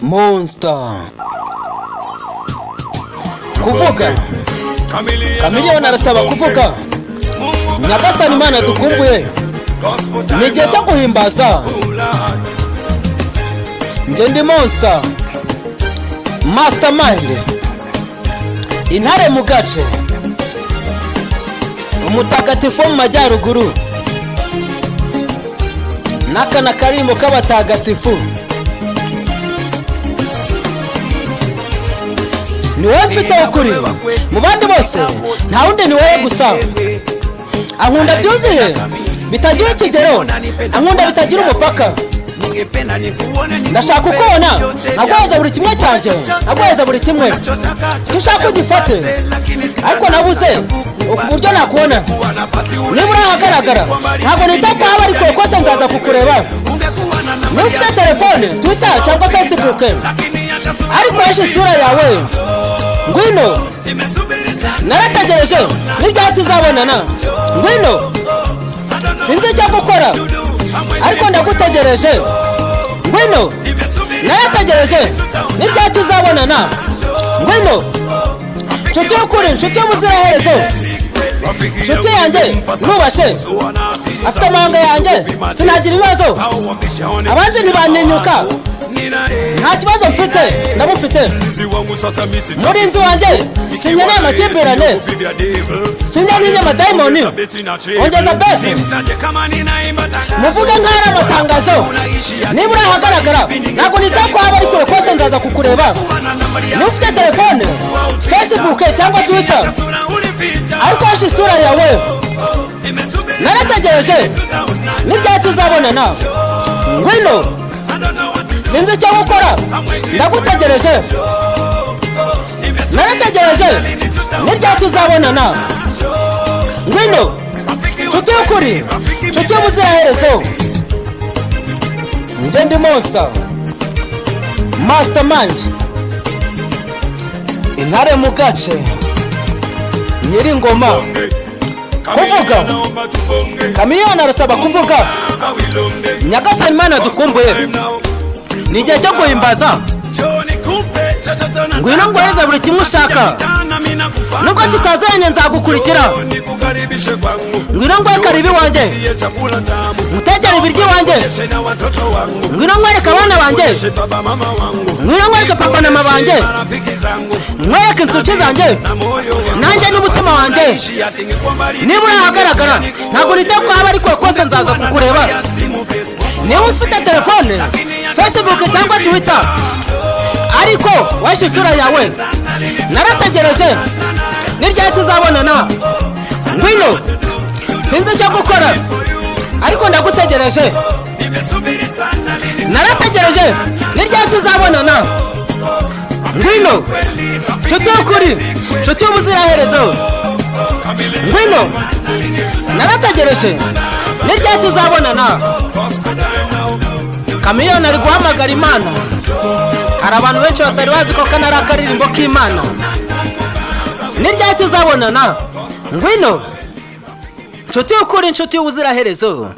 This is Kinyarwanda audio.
Monster kuvuga Chameleone arasaba kuvuga Nyagasani Imana dukumbuye ni gihe cyo guhimbaza nje ndi Monster Mastermind intare mu gace umutagatifu mu majyaruguru nakana karimbo k'abatagatifu ni wowe mfite ukuri mu bandi bose nta wundi ni wowe gusa ankunda byuzuye bitagira ikigero ankunda bitagira umupaka ndashaka ukubona agweza buri kimwe cyanjye agweza buri kimwe cyo ushaka ugifate ariko nabuze uburyo nakubona niba urahagaragara ntabwo nitaka haba ariko kose nzaza kukureba niba ufite telefone Twitter cyangwa Facebook ariko yashe isura yawe ngwino narategereje nirya tuzabonana ngwino sinzi icyo gukora ariko ndagutegereje ngwino narategereje nirya tuzabonana ngwino nshuti y'ukuri nshuti y'ubuziraherezo nshuti yanjye nubashe afite amahanga yanjye sinagira ibibazo abanzi ntibaninyuka nta kibazo mfite ndamufite murinzi wanjye sinkeneye amakimbirane sinkeneye amadayimoni ongeza bese muvuge nk'ari amatangazo niba urahagaragara ntabwo nita ko haba ari kure kose nzaza kukureba niba ufite telefone Facebook cyangwa Twitter ariko hashe isura yawe narategereje nirya tuzabonana ngwino sinzi icyo gukora ndagutegereje narategereje nirya tuzabonana ngwino nshuti y'ukuri nshuti y'ubuziraherezo nje ndi Monster Mastermind intare mu gace nyiri ngoma kuvuga Chameleone arasaba kuvuga Nyagasani Imana dukumbuye ni gihe cyo guhimbaza ngwino ngweza buri kimwe ushaka nubwo tutazanye nzagukurikira ngwino ngweka ribi wanjye mutegere ibiryo wanjye ngwino ngwereka abana banjye ngwino ngwereka papa na mama banjye ngwereka inshuti zanjye nanjye n'umutima wanjye niba urahagaragara ntabwo niteko haba ariko kose nzaza kukureba niba ufite telefone Facebook cyangwa Twitter ariko washe isura yawe narategereje nirya tuzabonana ngwino sinzi icyo gukora ariko ndagutegereje narategereje nirya tuzabonana ngwino nshuti y'ukuri nshuti y'ubuziraherezo ngwino narategereje nirya tuzabonana Chameleone ari guhamagara Imana hari abantu benshi batari bazi ko kana ari akaririmbo k'Imana nirya tuzabonana ngwino nshuti y'ukuri nshuti y'ubuziraherezo